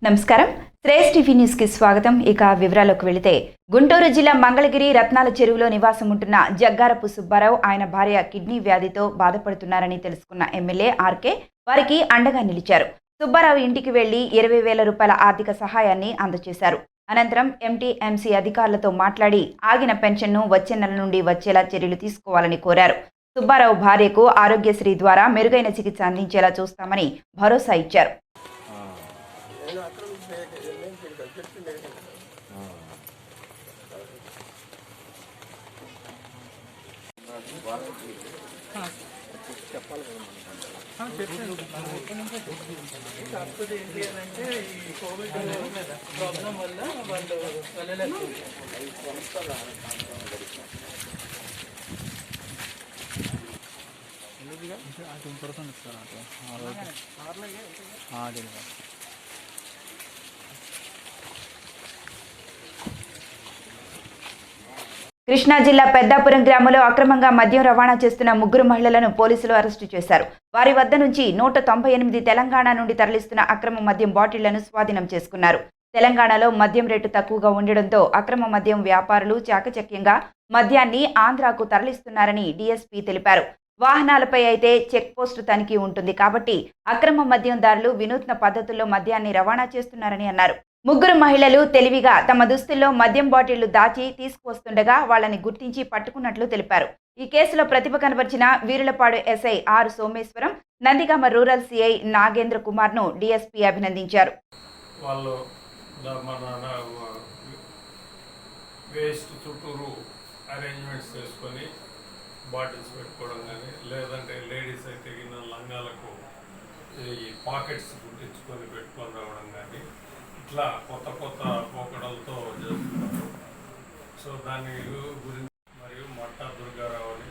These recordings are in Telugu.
నమస్కారం. శ్రేష్ టీవీ న్యూస్ కి స్వాగతం. ఇక వివరాలకు వెళితే గుంటూరు జిల్లా మంగళగిరి రత్నాల చెరువులో నివాసం ఉంటున్న జగ్గారపు సుబ్బారావు ఆయన భార్య కిడ్నీ వ్యాధితో బాధపడుతున్నారని తెలుసుకున్న ఎమ్మెల్యే ఆర్కే వారికి అండగా నిలిచారు. సుబ్బారావు ఇంటికి వెళ్లి 20,000 రూపాయల ఆర్థిక సహాయాన్ని అందజేశారు. అనంతరం ఎంటీఎంసీ అధికారులతో మాట్లాడి ఆగిన పెన్షన్ను వచ్చే నెల నుండి వచ్చేలా చర్యలు తీసుకోవాలని కోరారు. సుబ్బారావు భార్యకు ఆరోగ్యశ్రీ ద్వారా మెరుగైన చికిత్స అందించేలా చూస్తామని భరోసా ఇచ్చారు. కాకపోతే ఏంటి అని అంటే ఈ కోవిడ్ ప్రాబ్లం వల్ల వాళ్ళు వెళ్ళలేదు. కృష్ణా జిల్లా పెద్దాపురం గ్రామంలో అక్రమంగా మద్యం రవాణా చేస్తున్న 3 మహిళలను పోలీసులు అరెస్టు చేశారు. వారి వద్ద నుంచి 198 తెలంగాణ నుండి తరలిస్తున్న అక్రమ మద్యం బాటిళ్లను స్వాధీనం చేసుకున్నారు. తెలంగాణలో మద్యం రేటు తక్కువగా ఉండడంతో అక్రమ మద్యం వ్యాపారులు చాకచక్యంగా మద్యాన్ని ఆంధ్రాకు తరలిస్తున్నారని డీఎస్పీ తెలిపారు. వాహనాలపై అయితే చెక్ పోస్టు తనిఖీ ఉంటుంది కాబట్టి అక్రమ మద్యందారులు వినూత్న పద్ధతుల్లో మద్యాన్ని రవాణా చేస్తున్నారని అన్నారు. 3 మహిళలు తెలివిగా తమ దుస్తుల్లో మద్యం బాటిళ్లు దాచి తీసుకువస్తుండగా వాళ్ళని గుర్తించి పట్టుకున్నట్లు తెలిపారు. ఈ కేసులో ప్రతిభ కనబర్చిన Veerulapadu SI R Someswaram, Nandigama rural CI Nagendra Kumar ను డీఎస్పీ అభినందించారు. బాటిల్స్ పెట్టుకోవడం కానీ, లేదంటే లేడీస్ అయితే లంగాలకు ఈ పాకెట్స్ గుర్తించుకొని పెట్టుకొని రావడం కానీ, ఇట్లా కొత్త కొత్త పోకడలతో చేస్తున్నారు. సో దాని గురించి మరియు మట్టా దుర్గారావు అని,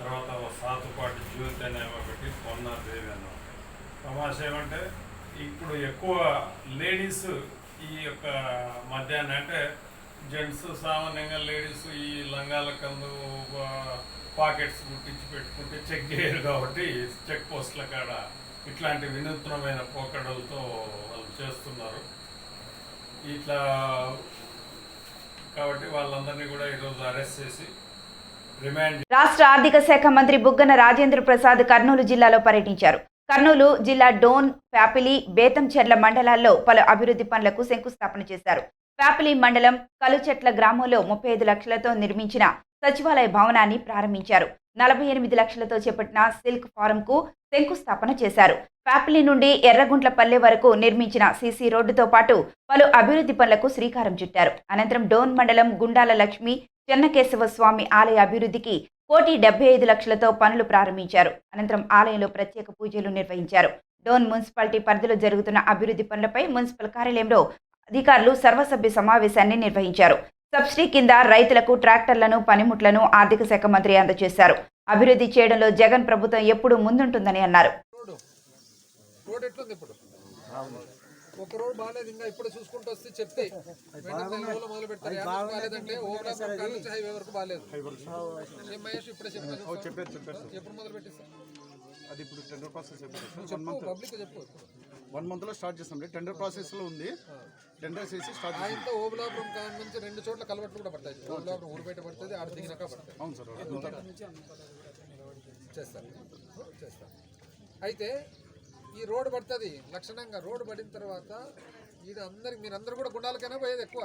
తర్వాత సాతుపాటి జ్యోతి అనేమో పెట్టి పొన్నాదేవి అన్న తమాష ఏమంటే ఇప్పుడు ఎక్కువ లేడీస్ ఈ యొక్క మధ్యాహ్నం అంటే జెంట్స్ సామాన్యంగా లేడీస్ ఈ లంగాల కందు పాకెట్స్ గుర్తించి పెట్టుకుంటే చెక్ చేయరు కాబట్టి చెక్ పోస్టుల కాడ ఇట్లాంటి వినూత్నమైన పోకడలతో వాళ్ళు చేస్తున్నారు. ఇట్లా కాబట్టి వాళ్ళందరినీ కూడా ఈరోజు అరెస్ట్ చేసి రిమాండ్. రాష్ట్ర ఆర్థిక శాఖ మంత్రి బుగ్గన రాజేంద్ర ప్రసాద్ కర్నూలు జిల్లాలో పర్యటించారు. కర్నూలు జిల్లా డోన్, ప్యాపిలి, బేతంచెర్ల మండలాల్లో పలు అభివృద్ధి పనులకు శంకుస్థాపన చేశారు. ప్యాపిలి మండలం కలుచెట్ల గ్రామంలో 35 లక్షలతో నిర్మించిన సచివాలయ భవనాన్ని ప్రారంభించారు. 48 లక్షలతో చేపట్టిన సిల్క్ ఫారం కు శంకుస్థాపన చేశారు. ప్యాపిలి నుండి ఎర్రగుంట్లపల్లె వరకు నిర్మించిన సీసీ రోడ్డుతో పాటు పలు అభివృద్ధి పనులకు శ్రీకారం చుట్టారు. అనంతరం డోన్ మండలం గుండాల లక్ష్మి చెన్నకేశవ స్వామి ఆలయ అభివృద్ధికి 1,75 లక్షలతో పనులు ప్రారంభించారు. అనంతరం ఆలయంలో ప్రత్యేక పూజలు నిర్వహించారు. డోన్ మున్సిపాలిటీ పరిధిలో జరుగుతున్న అభివృద్ధి పనులపై మున్సిపల్ కార్యాలయంలో అధికారులు సర్వసభ్య సమావేశాన్ని నిర్వహించారు. సబ్సిడీ కింద రైతులకు ట్రాక్టర్లను, పనిముట్లను ఆర్థిక శాఖ మంత్రి అందజేశారు. అభివృద్ధి చేయడంలో జగన్ ప్రభుత్వం ఎప్పుడూ ముందుంటుందని అన్నారు. ఒక రోడ్ బాగాలేదు, ఇంకా ఇప్పుడు చూసుకుంటూ వస్తే చెప్తే మొదలు పెడతారు. హైవే వరకు బాగాలేదు. మహేష్ ఇప్పుడే చెప్పారు. ఎప్పుడు మొదలు పెట్టేస్తాం? అది ఇప్పుడు టెండర్ ప్రాసెస్ పబ్లిక్ చెప్పు. 1 month లో స్టార్ట్ చేస్తాం. టెండర్ ప్రాసెస్ లో ఉంది. టెండర్ చేసి స్టార్ట్ ఆయనతో ఓబులాపురం నుంచి 2 చోట్ల కలవట్లు కూడా పడతాయి. ఓబులాపురం ఊరిపేట పడుతుంది, ఆడ దిగినాక పడతాయి. అవును సార్, చేస్తారు. అయితే ఈ రోడ్డు పడుతుంది లక్షణంగా. రోడ్డు పడిన తర్వాత మీరందరూ కూడా గుండాలకైనా పోయేది ఎక్కువ.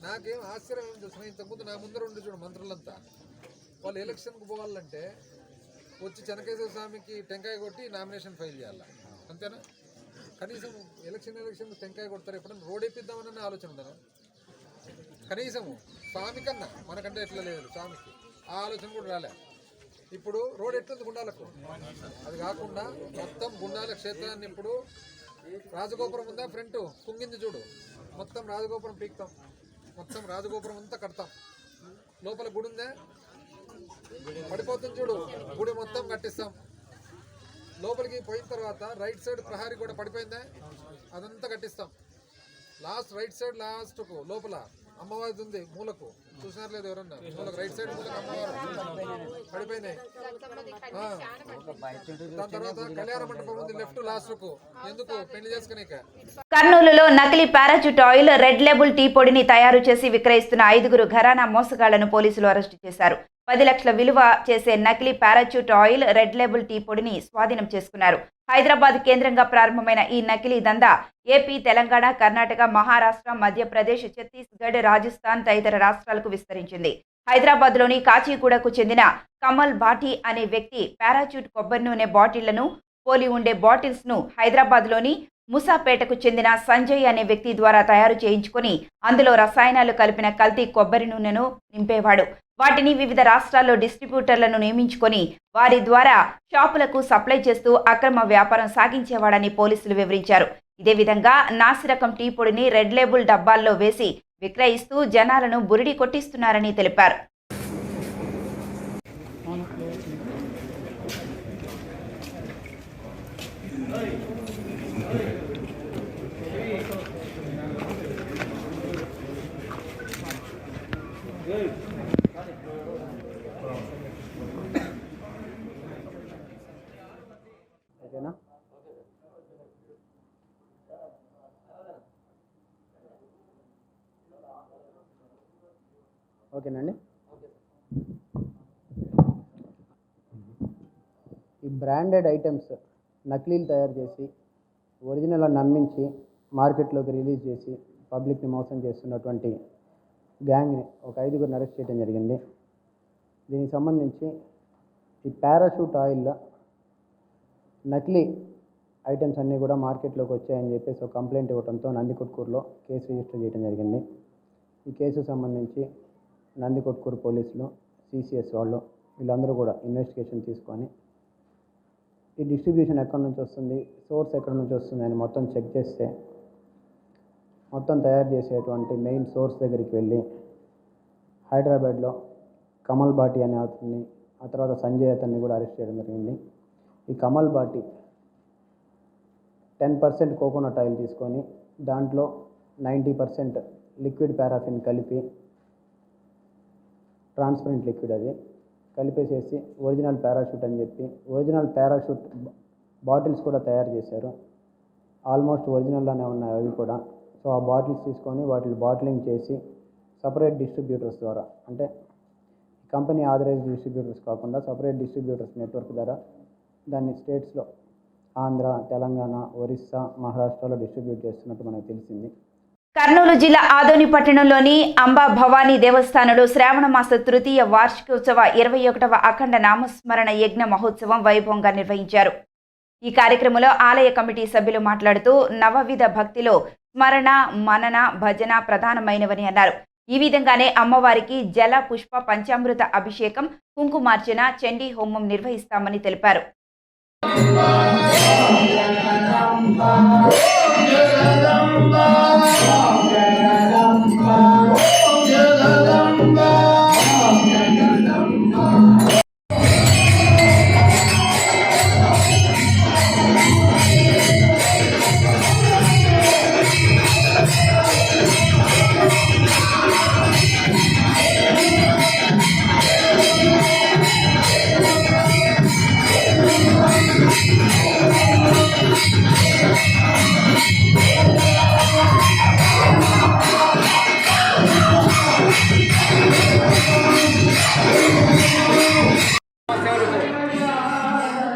నాకేం ఆశ్చర్యం ఏం తెలుసు, ఇంతకుముందు నా ముందర ఉండి చూడు మంత్రులంతా వాళ్ళు ఎలక్షన్కి పోవాలంటే వచ్చి చెన్నకేశ్వర స్వామికి టెంకాయ కొట్టి నామినేషన్ ఫైల్ చేయాలి, అంతేనా? కనీసం ఎలక్షన్ టెంకాయ కొడతారు. ఎప్పుడైనా రోడ్ వేపిద్దామని ఆలోచన ఉందా? కనీసము స్వామి కన్నా మనకంటే ఎట్లా లేదు, స్వామికి ఆ ఆలోచన కూడా రాలే. ఇప్పుడు రోడ్ ఎట్లుంది గుండాలకు? అది కాకుండా మొత్తం గుండాల క్షేత్రాన్ని ఇప్పుడు రాజగోపురం ఉందా, ఫ్రంట్ కుంగింది చూడు, మొత్తం రాజగోపురం పీక్తాం, మొత్తం రాజగోపురం అంతా కడతాం. లోపల గుడి ఉందా, పడిపోతుంది చూడు, గుడి మొత్తం కట్టిస్తాం. లోపలికి పోయిన తర్వాత రైట్ సైడ్ ప్రహారీ కూడా పడిపోయిందా, అదంతా కట్టిస్తాం. లాస్ట్ రైట్ సైడ్ లాస్ట్కు లోపల అమ్మవారిది ఉంది మూలకు, చూసినారు లేదు ఎవరన్నా? మూలకు రైట్ సైడ్ మూలకు అమ్మవారు పడిపోయినాయి. దాని తర్వాత కళ్యాణ మండపం ఉంది లెఫ్ట్ లాస్ట్ కు, ఎందుకు పెళ్లి చేసుకునేక. కర్నూలులో నకిలీ parachute oil, red label tea పొడిని తయారు చేసి విక్రయిస్తున్న 5 ఘరానా మోసగాళ్లను పోలీసులు అరెస్టు చేశారు. 10 లక్షల విలువ చేసే నకిలీ parachute oil, red label tea పొడిని స్వాధీనం చేసుకున్నారు. హైదరాబాద్ కేంద్రంగా ప్రారంభమైన ఈ నకిలీ దందా ఏపీ, తెలంగాణ, కర్ణాటక, మహారాష్ట్ర, మధ్యప్రదేశ్, ఛత్తీస్గఢ్, రాజస్థాన్ తదితర రాష్ట్రాలకు విస్తరించింది. హైదరాబాద్లోని కాచిగూడకు చెందిన కమల్ భాటి అనే వ్యక్తి పారాచూట్ కొబ్బరి నూనె బాటిళ్లను పోలి ఉండే బాటిల్స్ ను హైదరాబాద్లోని ముసాపేటకు చెందిన సంజయ్ అనే వ్యక్తి ద్వారా తయారు చేయించుకొని అందులో రసాయనాలు కలిపిన కల్తీ కొబ్బరి నూనెను నింపేవాడు. వాటిని వివిధ రాష్ట్రాల్లో డిస్ట్రిబ్యూటర్లను నియమించుకొని వారి ద్వారా షాపులకు సప్లై చేస్తూ అక్రమ వ్యాపారం సాగించేవాడని పోలీసులు వివరించారు. ఇదే విధంగా నాసిరకం టీ పొడిని రెడ్ లేబుల్ డబ్బాల్లో వేసి విక్రయిస్తూ జనాలను బురిడి కొట్టిస్తున్నారని తెలిపారు. ఓకేనా? ఓకేనండి. ఈ బ్రాండెడ్ ఐటమ్స్ నకిలీలు తయారు చేసి ఒరిజినల్ నమ్మించి మార్కెట్లోకి రిలీజ్ చేసి పబ్లిక్ని మోసం చేస్తున్నటువంటి గ్యాంగ్ని ఒక 5గురిని అరెస్ట్ చేయడం జరిగింది. దీనికి సంబంధించి ఈ పారాషూట్ ఆయిల్లో నకిలీ ఐటమ్స్ అన్నీ కూడా మార్కెట్లోకి వచ్చాయని చెప్పేసి ఒక కంప్లైంట్ ఇవ్వడంతో నందికొట్కూరులో కేసు రిజిస్టర్ చేయడం జరిగింది. ఈ కేసు సంబంధించి నందికొట్కూరు పోలీసులు, సిసిఎస్ వాళ్ళు వీళ్ళందరూ కూడా ఇన్వెస్టిగేషన్ తీసుకొని ఈ డిస్ట్రిబ్యూషన్ ఎక్కడి నుంచి వస్తుంది, సోర్స్ ఎక్కడి నుంచి వస్తుంది అని మొత్తం చెక్ చేస్తే మొత్తం తయారు చేసేటువంటి మెయిన్ సోర్స్ దగ్గరికి వెళ్ళి హైదరాబాద్లో కమల్ భాటి అనే అతన్ని, ఆ తర్వాత సంజయ్ అతన్ని కూడా అరెస్ట్ చేయడం జరిగింది. ఈ కమల్ భాటి 10% కోకోనట్ ఆయిల్ తీసుకొని దాంట్లో 90% లిక్విడ్ పారాఫిన్ కలిపి, ట్రాన్స్పరెంట్ లిక్విడ్ అది కలిపేసేసి ఒరిజినల్ పారాషూట్ అని చెప్పి ఒరిజినల్ పారాషూట్ బాటిల్స్ కూడా తయారు చేశారు. ఆల్మోస్ట్ ఒరిజినల్లోనే ఉన్నాయి అవి కూడా. సో ఆ బాటిల్స్ తీసుకొని వాటిని బాటిలింగ్ చేసి సపరేట్ డిస్ట్రిబ్యూటర్స్ ద్వారా, అంటే కంపెనీ ఆథరైజ్డ్ డిస్ట్రిబ్యూటర్స్ కాకుండా సపరేట్ డిస్ట్రిబ్యూటర్స్ నెట్వర్క్ ద్వారా దాన్ని స్టేట్స్లో ఆంధ్ర, తెలంగాణ, ఒరిస్సా, మహారాష్ట్రలో డిస్ట్రిబ్యూట్ చేస్తున్నట్టు మనకు తెలిసింది. కర్నూలు జిల్లా ఆదోని పట్టణంలోని అంబా భవానీ దేవస్థానంలో శ్రావణ మాస తృతీయ వార్షికోత్సవ 21వ అఖండ నామస్మరణ యజ్ఞ మహోత్సవం వైభవంగా నిర్వహించారు. ఈ కార్యక్రమంలో ఆలయ కమిటీ సభ్యులు మాట్లాడుతూ నవవిధ భక్తిలో స్మరణ, మనన, భజన ప్రధానమైనవని అన్నారు. ఈ విధంగానే అమ్మవారికి జల, పుష్ప, పంచామృత అభిషేకం, కుంకుమార్చన, చండీ హోమం నిర్వహిస్తామని తెలిపారు.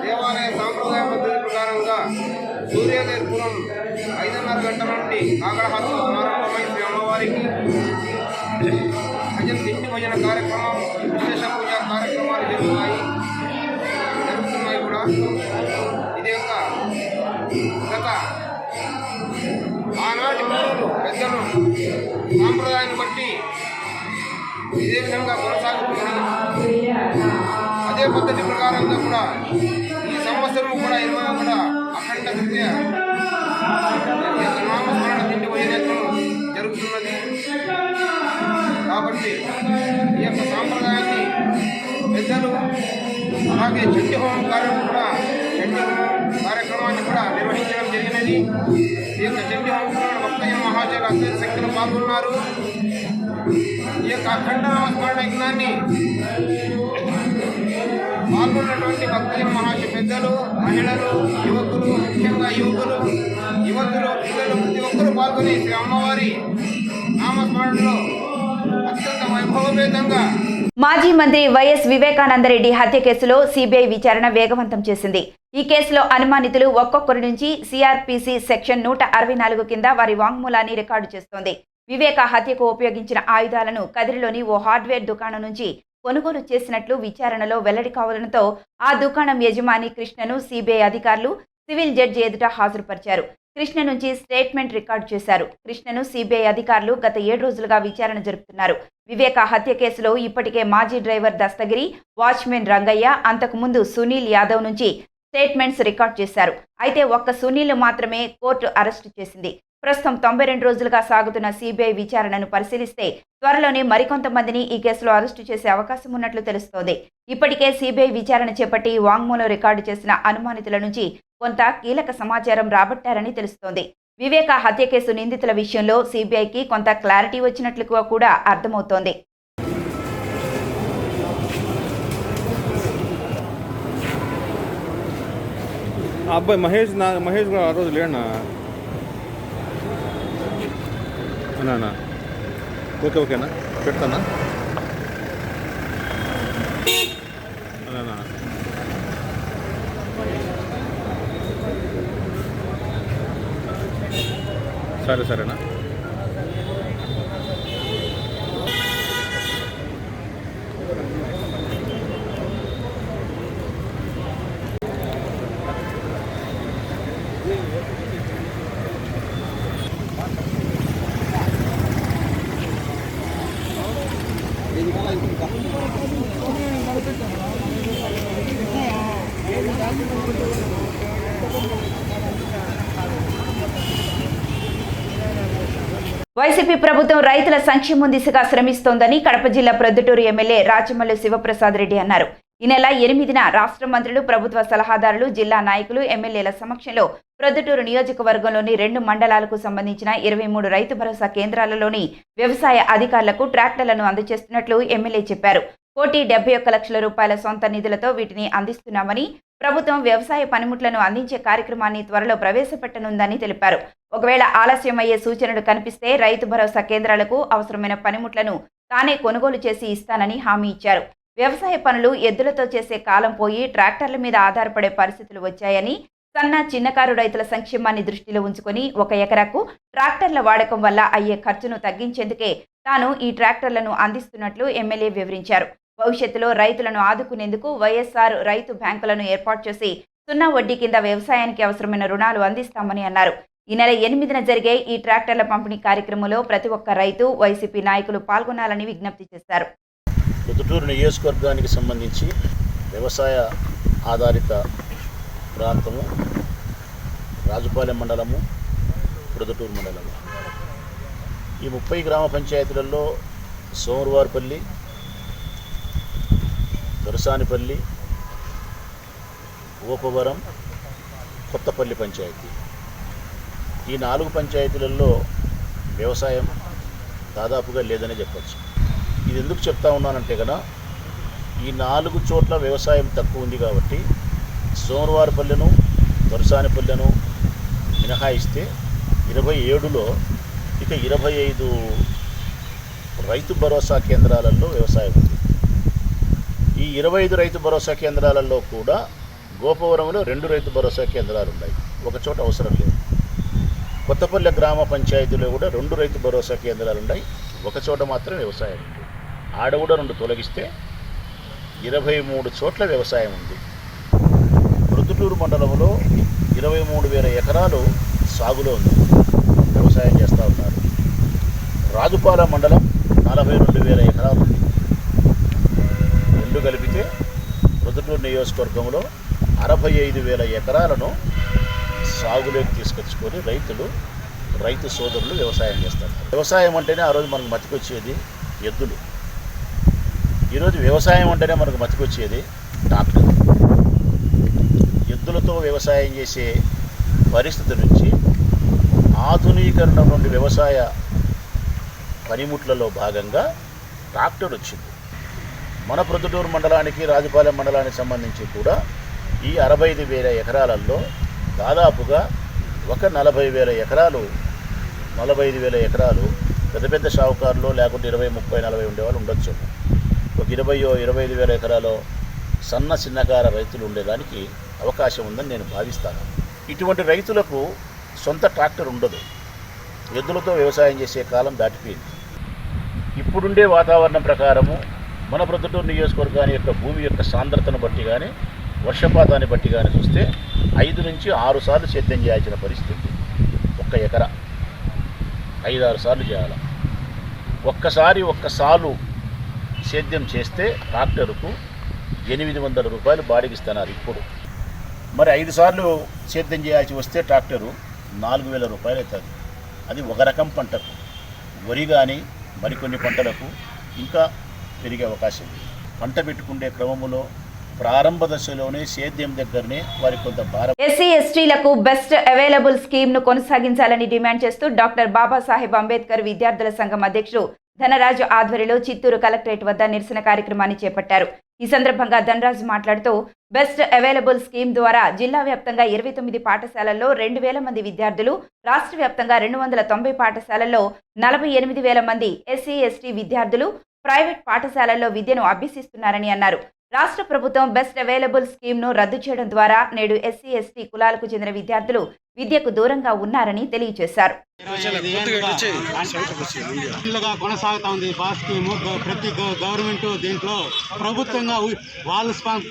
దేవాలయ సాంప్రదాయ పద్ధతి ప్రకారంగా సూర్యోదయపురం 5:30 గంటల నుండి కాకడహాసం ప్రారంభమై శ్రీ అమ్మవారికి భజన, దిష్టి భజన కార్యక్రమం, విశేష పూజా కార్యక్రమాలు జరుగుతున్నాయి కూడా. ఇదే గత ఆనాటి పెద్దలు సాంప్రదాయాన్ని బట్టి ఇదే విధంగా కొనసాగుతున్నాయి. అదే పద్ధతి ప్రకారంగా కూడా ఈ సంవత్సరం కూడా 21 అఖండ తృతీయ నామస్మరణ తిండి భజనత్వం జరుగుతున్నది. కాబట్టి ఈ యొక్క సాంప్రదాయాన్ని పెద్దలు అలాగే చండీ హోమం కార్యక్రమాన్ని కూడా నిర్వహించడం జరిగినది. ఈ యొక్క చండీ హోమంలో భక్తజన మహాజన అత్యంత శక్తులు పాల్గొన్నారు. ఈ యొక్క అఖండ నామస్మరణ యజ్ఞాన్ని పాల్గొన్నటువంటి భక్తులు, మహాశయ పెద్దలు, మహిళలు, యువకులు, ముఖ్యంగా యువతులు, పిల్లలు ప్రతి ఒక్కరూ పాల్గొని శ్రీ అమ్మవారి నామస్మరణలో అత్యంత వైభవపేతంగా. మాజీ మంత్రి వైఎస్ వివేకానందరెడ్డి హత్య కేసులో సిబిఐ విచారణ వేగవంతం చేసింది. ఈ కేసులో అనుమానితులు ఒక్కొక్కరి నుంచి సిఆర్పిసి సెక్షన్ 164 కింద వారి వాంగ్మూలాన్ని రికార్డు చేస్తోంది. వివేక హత్యకు ఉపయోగించిన ఆయుధాలను కదిరిలోని ఓ హార్డ్వేర్ దుకాణం నుంచి కొనుగోలు చేసినట్లు విచారణలో వెల్లడి కావడంతో ఆ దుకాణం యజమాని కృష్ణను సిబిఐ అధికారులు సివిల్ జడ్జి ఎదుట హాజరుపరిచారు. కృష్ణ నుంచి స్టేట్మెంట్ రికార్డు చేశారు. కృష్ణను సిబిఐ అధికారులు గత 7 రోజులుగా విచారణ జరుపుతున్నారు. వివేక హత్య కేసులో ఇప్పటికే మాజీ డ్రైవర్ దస్తగిరి, వాచ్మెన్ రంగయ్య, అంతకుముందు సునీల్ యాదవ్ నుంచి స్టేట్మెంట్స్ రికార్డు చేశారు. అయితే ఒక్క సునీల్ మాత్రమే కోర్టు అరెస్టు చేసింది. ప్రస్తుతం 92 రోజులుగా సాగుతున్న సిబిఐ విచారణను పరిశీలిస్తే త్వరలోనే మరికొంతమందిని ఈ కేసులో అరెస్టు చేసే అవకాశం ఉన్నట్లు తెలుస్తోంది. ఇప్పటికే సిబిఐ విచారణ చేపట్టి వాంగ్మూలం రికార్డు చేసిన అనుమానితుల నుంచి కొంత కీలక సమాచారం రాబట్టారని తెలుస్తోంది. వివేక హత్య కేసు నిందితుల విషయంలో సిబిఐకి కొంత క్లారిటీ వచ్చినట్లుగా కూడా అర్థమవుతోంది. అబ్బాయి మహేష్ కూడా ఆ రోజు లేడన్నా. అన్నా ఓకేనా పెడతానా అన్నా. సరేనా. వైసీపీ ప్రభుత్వం రైతుల సంక్షేమం దిశగా శ్రమిస్తోందని కడప జిల్లా ప్రొద్దుటూరు ఎమ్మెల్యే రాచమల్లు శివప్రసాద్ రెడ్డి అన్నారు. ఈ నెల 8న రాష్ట్ర మంత్రులు, ప్రభుత్వ సలహాదారులు, జిల్లా నాయకులు, ఎమ్మెల్యేల సమక్షంలో ప్రొద్దుటూరు నియోజకవర్గంలోని 2 మండలాలకు సంబంధించిన 23 రైతు భరోసా కేంద్రాలలోని వ్యవసాయ అధికారులకు ట్రాక్టర్లను అందజేస్తున్నట్లు ఎమ్మెల్యే చెప్పారు. 1,71 లక్షల రూపాయల సొంత నిధులతో వీటిని అందిస్తున్నామని, ప్రభుత్వం వ్యవసాయ పనిముట్లను అందించే కార్యక్రమాన్ని త్వరలో ప్రవేశపెట్టనుందని తెలిపారు. ఒకవేళ ఆలస్యమయ్యే సూచనలు కనిపిస్తే రైతు భరోసా కేంద్రాలకు అవసరమైన పనిముట్లను తానే కొనుగోలు చేసి ఇస్తానని హామీ ఇచ్చారు. వ్యవసాయ పనులు ఎద్దులతో చేసే కాలం పోయి ట్రాక్టర్ల మీద ఆధారపడే పరిస్థితులు వచ్చాయని, సన్న చిన్నకారు రైతుల సంక్షేమాన్ని దృష్టిలో ఉంచుకొని 1 ఎకరాకు ట్రాక్టర్ల వాడకం వల్ల అయ్యే ఖర్చును తగ్గించేందుకే తాను ఈ ట్రాక్టర్లను అందిస్తున్నట్లు ఎమ్మెల్యే వివరించారు. భవిష్యత్తులో రైతులను ఆదుకునేందుకు వైఎస్ఆర్ రైతు బ్యాంకులను ఏర్పాటు చేసి 0 వడ్డీ కింద వ్యవసాయానికి అవసరమైన రుణాలు అందిస్తామని అన్నారు. ఈ నెల 8న జరిగే ఈ ట్రాక్టర్ల పంపిణీ కార్యక్రమంలో ప్రతి ఒక్క రైతు, వైసీపీ నాయకులు పాల్గొనాలని విజ్ఞప్తి చేశారు. ప్రొద్దుటూరు నియోజకవర్గానికి సంబంధించి వ్యవసాయ ఆధారిత ప్రాంతము రాజుపాలెం మండలము, ప్రొద్దుటూరు మండలము. ఈ 30 గ్రామ పంచాయతీలలో సోమవారపల్లి, దొరసానిపల్లి, ఓపవరం, కొత్తపల్లి పంచాయతీ, ఈ 4 పంచాయతీలలో వ్యవసాయం దాదాపుగా లేదనే చెప్పచ్చు. ఇది ఎందుకు చెప్తా ఉన్నానంటే కదా, ఈ 4 చోట్ల వ్యవసాయం తక్కువ ఉంది కాబట్టి సోమవారపల్లెను, దొరసానిపల్లెను మినహాయిస్తే 27లో ఇక 25 రైతు భరోసా కేంద్రాలలో వ్యవసాయం ఉంది. ఈ 25 రైతు భరోసా కేంద్రాలలో కూడా గోపవరంలో 2 రైతు భరోసా కేంద్రాలు ఉన్నాయి, ఒక చోట అవసరం లేదు. కొత్తపల్లె గ్రామ పంచాయతీలో కూడా 2 రైతు భరోసా కేంద్రాలు ఉన్నాయి, ఒక చోట మాత్రం వ్యవసాయం ఉంది. ఆడ కూడా 2 తొలగిస్తే 23 చోట్ల వ్యవసాయం ఉంది. ప్రొద్దుటూరు మండలంలో 23,000 ఎకరాలు సాగులో ఉంది, వ్యవసాయం చేస్తూ ఉన్నారు. రాజుపాలెం మండలం 42,000 ఎకరాలు ఉంది. 2 కలిపితే ప్రొద్దుటూరు నియోజకవర్గంలో 65,000 ఎకరాలను సాగులోకి తీసుకొచ్చుకొని రైతు సోదరులు వ్యవసాయం చేస్తారు. వ్యవసాయం అంటేనే ఆ రోజు మనకు మతికొచ్చేది ఎద్దులు. ఈరోజు వ్యవసాయం అంటేనే మనకు మతికొచ్చేది ట్రాక్టర్. ఎద్దులతో వ్యవసాయం చేసే పరిస్థితి నుంచి ఆధునీకరణ నుండి వ్యవసాయ పనిముట్లలో భాగంగా ట్రాక్టర్ వచ్చింది. మన ప్రొద్దుటూరు మండలానికి, రాజుపాలెం మండలానికి సంబంధించి కూడా ఈ 65,000 ఎకరాలలో దాదాపుగా ఒక 40,000 ఎకరాలు, 45,000 ఎకరాలు పెద్ద పెద్ద షావుకారులు, లేకుంటే 20, 30, 40 ఉండేవాళ్ళు ఉండొచ్చు. ఒక 25,000 ఎకరాలు సన్న చిన్నకార రైతులు ఉండేదానికి అవకాశం ఉందని నేను భావిస్తాను. ఇటువంటి రైతులకు సొంత ట్రాక్టర్ ఉండదు. ఎద్దులతో వ్యవసాయం చేసే కాలం దాటిపోయింది. ఇప్పుడుండే వాతావరణం ప్రకారము మన ప్రొద్దుటూరు నియోజకవర్గాన్ని యొక్క భూమి యొక్క సాంద్రతను బట్టి కానీ, వర్షపాతాన్ని బట్టి కానీ చూస్తే 5 నుంచి 6 సార్లు సేద్యం చేయాల్సిన పరిస్థితి. ఒక్క ఎకరా 5-6 సార్లు చేయాలి. ఒక్క సాలు సేద్యం చేస్తే ట్రాక్టర్కు 800 రూపాయలు బాడికి ఇస్తున్నారు ఇప్పుడు. మరి 5 సార్లు సేద్యం చేయాల్సి వస్తే ట్రాక్టరు 4,000 రూపాయలు అవుతుంది. అది ఒక రకం పంటకు. వరి కానీ మరికొన్ని పంటలకు ఇంకా పెరిగే అవకాశం ఉంది. పంట పెట్టుకునే క్రమములో ప్రారంభ దశలోనే సేద్యం దగ్గరనే వారి కొంత భారం. ఎస్సీ ఎస్టీలకు బెస్ట్ అవైలబుల్ స్కీమ్ ను కొనసాగించాలని డిమాండ్ చేస్తూ డాక్టర్ బాబాసాహెబ్ అంబేద్కర్ విద్యార్థుల సంఘం అధ్యక్షుడు ధనరాజు ఆధ్వర్యంలో చిత్తూరు కలెక్టరేట్ వద్ద నిరసన కార్యక్రమాన్ని చేపట్టారు. ఈ సందర్భంగా ధనరాజు మాట్లాడుతూ బెస్ట్ అవైలబుల్ స్కీమ్ ద్వారా జిల్లా వ్యాప్తంగా 29 పాఠశాలల్లో 2,000 మంది విద్యార్థులు, రాష్ట్ర వ్యాప్తంగా 290 పాఠశాలల్లో 48,000 మంది ఎస్సీ ఎస్టీ విద్యార్థులు ప్రైవేట్ పాఠశాలల్లో విద్యను అభ్యసిస్తున్నారని అన్నారు. రాష్ట్ర ప్రభుత్వం బెస్ట్ అవైలబుల్ స్కీమ్ను రద్దు చేయడం ద్వారా నేడు ఎస్సీ ఎస్టీ కులాలకు చెందిన విద్యార్థులు విద్యకు దూరంగా ఉన్నారని తెలియజేశారు. కొనసాగుతా ఉంది బాస్ స్కీమ్. ప్రతి గవర్నమెంట్ దీంట్లో ప్రభుత్వంగా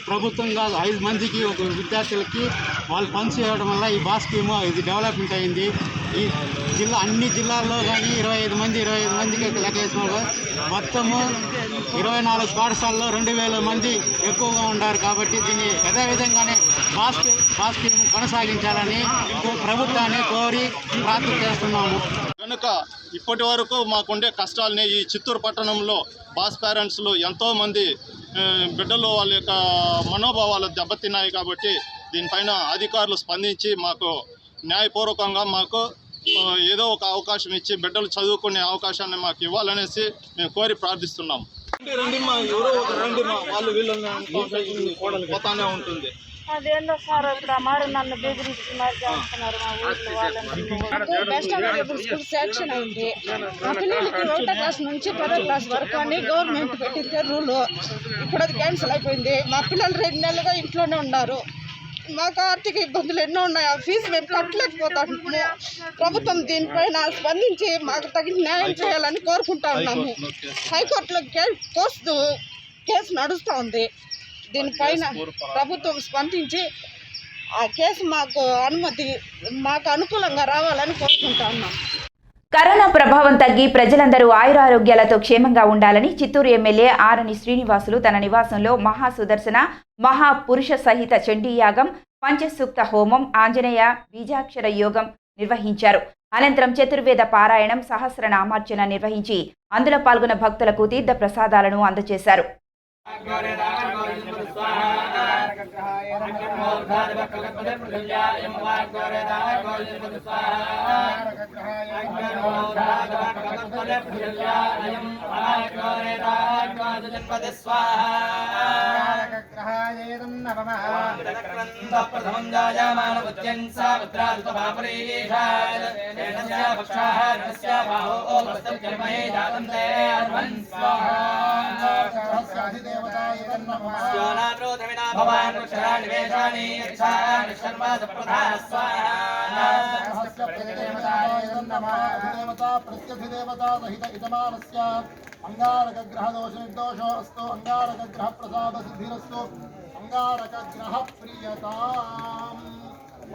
ప్రభుత్వంగా 5 మందికి ఒక విద్యార్థులకి వాళ్ళు పని చేయడం వల్ల ఈ బాస్ స్కీమ్ ఇది డెవలప్మెంట్ అయింది. ఈ అన్ని జిల్లాల్లో కానీ 25 మందికి లెక్క వేసిన మొత్తము 24 పాఠశాలలో 2,000 మంది ఎక్కువగా ఉన్నారు. కాబట్టి దీన్ని యథావిధంగానే బాస్ స్కీమ్ కొనసాగించాలని ప్రభుత్వాన్ని కోరి ప్రార్థన చేస్తున్నాము. కనుక ఇప్పటి వరకు మాకుండే కష్టాలని ఈ చిత్తూరు పట్టణంలో బాస్ పేరెంట్స్లు ఎంతోమంది బిడ్డలు వాళ్ళ యొక్క మనోభావాలు దెబ్బతిన్నాయి. కాబట్టి దీనిపైన అధికారులు స్పందించి మాకు న్యాయపూర్వకంగా మాకు ఏదో ఒక అవకాశం ఇచ్చి బిడ్డలు చదువుకునే అవకాశాన్ని మాకు ఇవ్వాలనేసి మేము కోరి ప్రార్థిస్తున్నాము. పోతానే ఉంటుంది. అదేందో సార్ ఇప్పుడు అమ్మారు నన్ను బెదిరించి మరి చేస్తున్నారు మా ఊళ్ళో వాళ్ళని. బెస్ట్ అవైలబుల్ స్కూల్ సెలక్షన్ అయింది. మా పిల్లలకి 1వ క్లాస్ నుంచి 10వ క్లాస్ వరకు అని గవర్నమెంట్ పెట్టిందే రూలు. ఇప్పుడు అది క్యాన్సిల్ అయిపోయింది. మా పిల్లలు 2 నెలలుగా ఇంట్లోనే ఉన్నారు. మాకు ఆర్థిక ఇబ్బందులు ఎన్నో ఉన్నాయి. ఆ ఫీజు మేము కట్టలేకపోతాము. ప్రభుత్వం దీనిపైన స్పందించి మాకు తగిన న్యాయం చేయాలని కోరుకుంటా ఉన్నాము. హైకోర్టులో కేసు నడుస్తూ ఉంది. దీనిపైన ప్రభుత్వం స్పందించి ఆ కేసు మాకు అనుకూలంగా రావాలని కోరుకుంటా ఉన్నాం. కరోనా ప్రభావం తగ్గి ప్రజలందరూ ఆయురారోగ్యాలతో క్షేమంగా ఉండాలని చిత్తూరు ఎమ్మెల్యే ఆరణి శ్రీనివాసులు తన నివాసంలో మహాసుదర్శన మహాపురుష సహిత చండీయాగం, పంచసూక్త హోమం, ఆంజనేయ బీజాక్షర యోగం నిర్వహించారు. అనంతరం చతుర్వేద పారాయణం, సహస్రనామార్చన నిర్వహించి అందులో పాల్గొన్న భక్తులకు తీర్థ ప్రసాదాలను అందజేశారు. భవాన్ వృక్షాణి వేషాణి యక్షాణి శర్వాద ప్రధాన స్వాహా అంగారక గ్రహ దోష నిర్దోషో అస్తు అంగారక గ్రహ ప్రసాద సిద్ధిరస్తు అంగారక గ్రహ ప్రియతాం.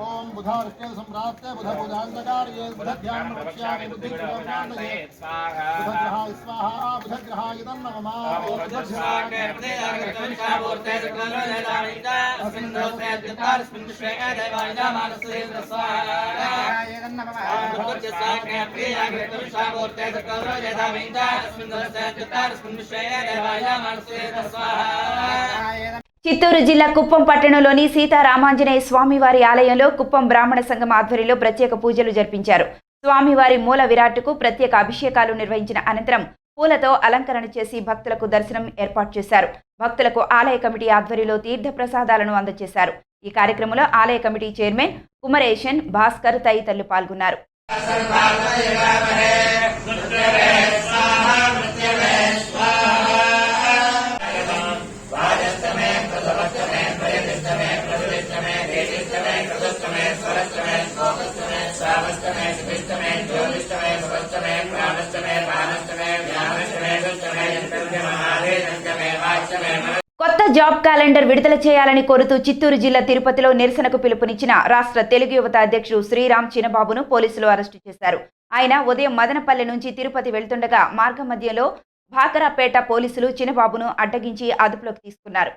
ఓం బుధార్కే సంప్రాప్తే బుధ పూజాంతకార్యే బుధధ్యానం వక్ష్యామి బుద్ధిగ్రహాయ స్వాహా స్వాహా బుధగ్రహాయ నమః. చిత్తూరు జిల్లా కుప్పం పట్టణంలోని సీతారామాంజనేయ స్వామివారి ఆలయంలో కుప్పం బ్రాహ్మణ సంఘం ఆధ్వర్యంలో ప్రత్యేక పూజలు జరిపించారు. స్వామివారి మూల విరాట్టుకు ప్రత్యేక అభిషేకాలు నిర్వహించిన అనంతరం పూలతో అలంకరణ చేసి భక్తులకు దర్శనం ఏర్పాటు చేశారు. భక్తులకు ఆలయ కమిటీ ఆధ్వర్యంలో తీర్థ ప్రసాదాలను అందజేశారు. ఈ కార్యక్రమంలో ఆలయ కమిటీ చైర్మన్ కుమరేషన్, భాస్కర్ తదితరులు పాల్గొన్నారు. కొత్త జాబ్ క్యాలెండర్ విడుదల చేయాలని కోరుతూ చిత్తూరు జిల్లా తిరుపతిలో నిరసనకు పిలుపునిచ్చిన రాష్ట్ర తెలుగు యువత అధ్యక్షుడు శ్రీరామ్ చిన్నబాబును పోలీసులు అరెస్టు చేశారు. ఆయన ఉదయం మదనపల్లె నుంచి తిరుపతి వెళ్తుండగా మార్గ మధ్యలో భాకరాపేట పోలీసులు చిన్నబాబును అడ్డగించి అదుపులోకి తీసుకున్నారు.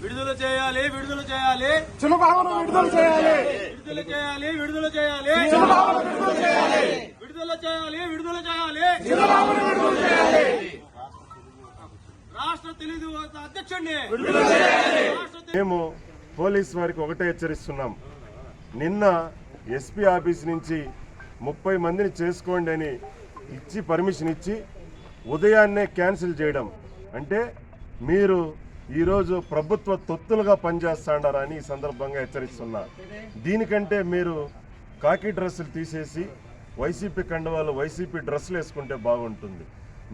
విడుదల చేయాలి, విడుదల చేయాలి, చిన్నబాబును విడుదల చేయాలి, విడుదల చేయాలి, విడుదల చేయాలి, చిన్నబాబును విడుదల చేయాలి, విడుదల చేయాలి, విడుదల చేయాలి, చిన్నబాబును విడుదల చేయాలి. రాష్ట్ర తెలుగు యువత అధ్యక్షుడిని విడుదల చేయాలి. మేము పోలీస్ వారికి ఒకటే హెచ్చరిస్తున్నాం. నిన్న ఎస్పీ ఆఫీస్ నుంచి 30 మందిని చేసుకోండి అని ఇచ్చి పర్మిషన్ ఇచ్చి ఉదయాన్నే క్యాన్సిల్ చేయడం అంటే మీరు ఈరోజు ప్రభుత్వ తొత్తులుగా పనిచేస్తాడారని ఈ సందర్భంగా హెచ్చరిస్తున్నా. దీనికంటే మీరు కాకి డ్రెస్సులు తీసేసి వైసీపీ కండువాలు వైసీపీ డ్రెస్సులు వేసుకుంటే బాగుంటుంది.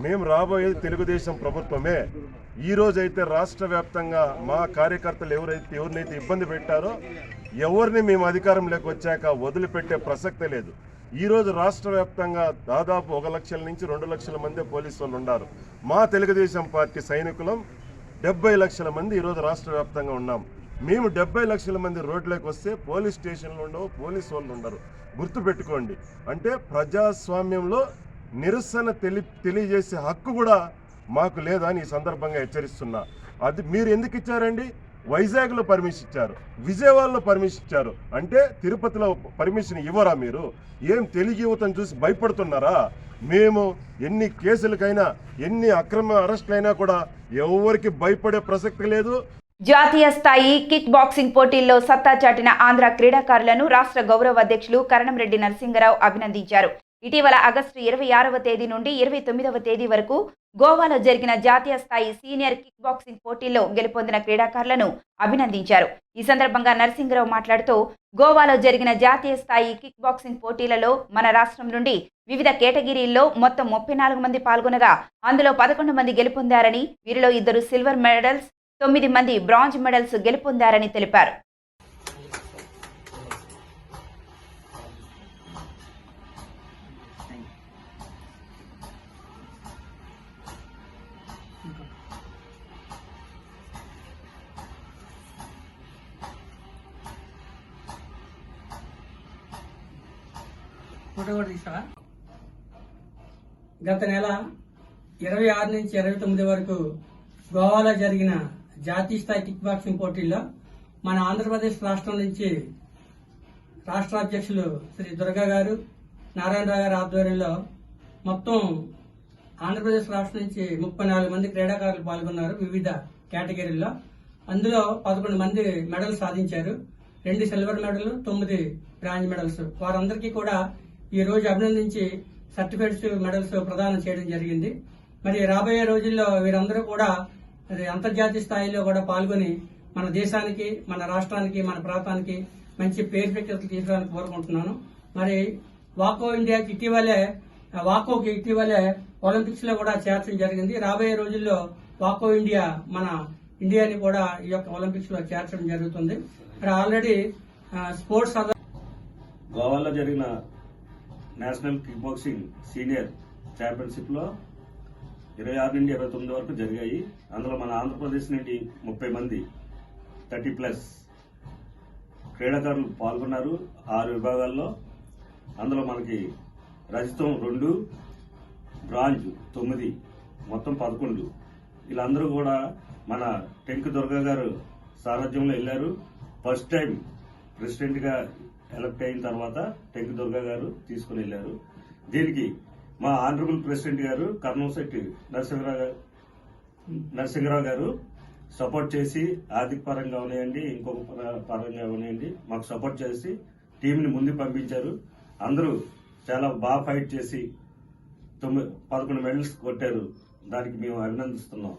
మేము రాబోయేది తెలుగుదేశం ప్రభుత్వమే. ఈరోజైతే రాష్ట్ర వ్యాప్తంగా మా కార్యకర్తలు ఎవరినైతే ఇబ్బంది పెట్టారో ఎవరిని మేము అధికారంలోకి వచ్చాక వదిలిపెట్టే ప్రసక్తే లేదు. ఈరోజు రాష్ట్ర వ్యాప్తంగా దాదాపు 1 లక్షల నుంచి 2 లక్షల మంది పోలీసు వాళ్ళు ఉన్నారు. మా తెలుగుదేశం పార్టీ సైనికులం 70 లక్షల మంది ఈరోజు రాష్ట్ర వ్యాప్తంగా ఉన్నాం. మేము 70 లక్షల మంది రోడ్లోకి వస్తే పోలీస్ స్టేషన్లు ఉండవు, పోలీసు వాళ్ళు ఉండరు. గుర్తుపెట్టుకోండి. అంటే ప్రజాస్వామ్యంలో నిరసన తెలియజేసే హక్కు కూడా మాకు లేదా అని ఈ సందర్భంగా హెచ్చరిస్తున్నా. అది మీరు ఎందుకు ఇచ్చారండి? వైజాగ్లో పర్మిషన్ ఇచ్చారు, విజయవాడలో పర్మిషన్ ఇచ్చారు, అంటే తిరుపతిలో పర్మిషన్ ఇవ్వరా? మీరు ఏం తెలుగు యువతను చూసి భయపడుతున్నారా? మేము ఎన్ని కేసులకైనా ఎన్ని అక్రమ అరెస్టులైనా కూడా ఎవరికి భయపడే ప్రసక్తి లేదు. జాతీయ స్థాయి కిక్ బాక్సింగ్ పోటీల్లో సత్తా చాటిన ఆంధ్ర క్రీడాకారులను రాష్ట్ర గౌరవ అధ్యక్షులు కరణంరెడ్డి నరసింగరావు అభినందించారు. ఇటీవల ఆగస్టు 26వ తేదీ నుండి 29వ తేదీ వరకు గోవాలో జరిగిన జాతీయ స్థాయి సీనియర్ కిక్ బాక్సింగ్ పోటీల్లో గెలుపొందిన క్రీడాకారులను అభినందించారు. ఈ సందర్భంగా నరసింగరావు మాట్లాడుతూ గోవాలో జరిగిన జాతీయ స్థాయి కిక్ బాక్సింగ్ పోటీలలో మన రాష్ట్రం నుండి వివిధ కేటగిరీల్లో మొత్తం 34 మంది పాల్గొనగా అందులో 11 మంది గెలుపొందారని, వీరిలో 2 సిల్వర్ మెడల్స్, 9 మంది బ్రాంజ్ మెడల్స్ గెలుపొందారని తెలిపారు. గత నెల 26 నుంచి 29 వరకు గోవాలో జరిగిన జాతీయ స్థాయి కిక్ బాక్సింగ్ పోటీల్లో మన ఆంధ్రప్రదేశ్ రాష్ట్రం నుంచి రాష్ట్ర అధ్యక్షులు శ్రీ దుర్గా గారు, నారాయణరావు గారి ఆధ్వర్యంలో మొత్తం ఆంధ్రప్రదేశ్ రాష్ట్రం నుంచి 34 మంది క్రీడాకారులు పాల్గొన్నారు వివిధ కేటగిరీల్లో. అందులో 11 మంది మెడల్ సాధించారు. 2 సిల్వర్ మెడల్, 9 బ్రాంజ్ మెడల్స్. వారందరికీ కూడా ఈ రోజు అభినందించి సర్టిఫికేట్స్, మెడల్స్ ప్రదానం చేయడం జరిగింది. మరి రాబోయే రోజుల్లో వీరందరూ కూడా అంతర్జాతీయ స్థాయిలో కూడా పాల్గొని మన దేశానికి, మన రాష్ట్రానికి, మన ప్రాంతానికి మంచి పేరు ప్రఖ్యాతులు తీసుకోవాలని కోరుకుంటున్నాను. మరి వాకోకి ఇటీవలే ఒలింపిక్స్ లో కూడా చేర్చడం జరిగింది. రాబోయే రోజుల్లో వాకో ఇండియా మన ఇండియాని కూడా ఈ యొక్క ఒలింపిక్స్ లో చేర్చడం జరుగుతుంది. మరి ఆల్రెడీ స్పోర్ట్స్ గోవాలో జరిగిన national kick boxing senior championship లో 26 నుండి 29 వరకు జరిగాయి. అందులో మన ఆంధ్రప్రదేశ్ నుండి 30 మంది 30+ క్రీడాకారులు పాల్గొన్నారు 6 విభాగాల్లో. అందులో మనకి రజతం 2, బ్రాంజ్ 9, మొత్తం 11. వీళ్ళందరూ కూడా మన టెంకు దుర్గా గారు సారథ్యంలో వెళ్లారు. ఫస్ట్ టైం ప్రెసిడెంట్ గా ఎలక్ట్ అయిన తర్వాత టెంకు దుర్గా గారు తీసుకుని వెళ్లారు. దీనికి మా ఆనరబుల్ ప్రెసిడెంట్ గారు కర్నూలు నరసింహరావు గారు నరసింహరావు గారు సపోర్ట్ చేసి ఆర్థిక పరంగా ఉన్నాయండి, ఇంకొక పరంగా ఉన్నాయండి, మాకు సపోర్ట్ చేసి టీంని ముందుకు పంపించారు. అందరూ చాలా బాగా ఫైట్ చేసి 11 మెడల్స్ కొట్టారు. దానికి మేము అభినందిస్తున్నాం.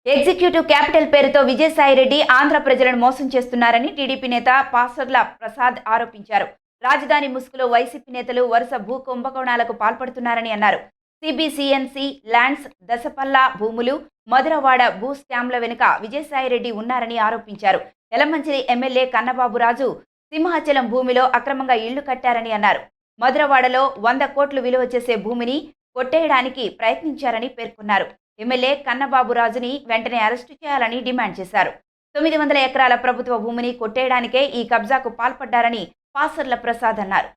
ఎగ్జిక్యూటివ్ క్యాపిటల్ పేరుతో విజయసాయిరెడ్డి ఆంధ్ర ప్రజలను మోసం చేస్తున్నారని టీడీపీ నేత పాసర్ల ప్రసాద్ ఆరోపించారు. రాజధాని ముసుగులో వైసీపీ నేతలు వరుస భూ కుంభకోణాలకు పాల్పడుతున్నారని అన్నారు. సిబిసిఎన్సి ల్యాండ్స్, దశపల్లా భూములు, మధురవాడ భూ స్కామ్ల వెనుక విజయసాయిరెడ్డి ఉన్నారని ఆరోపించారు. యలమంచిలి ఎమ్మెల్యే కన్నబాబురాజు సింహాచలం భూమిలో అక్రమంగా ఇళ్లు కట్టారని అన్నారు. మధురవాడలో 100 కోట్లు విలువ చేసే భూమిని కొట్టేయడానికి ప్రయత్నించారని పేర్కొన్నారు. ఎమ్మెల్యే కన్నబాబురాజుని వెంటనే అరెస్టు చేయాలని డిమాండ్ చేశారు. 900 ఎకరాల ప్రభుత్వ భూమిని కొట్టేయడానికే ఈ కబ్జాకు పాల్పడ్డారని పాసర్ల ప్రసాద్ అన్నారు.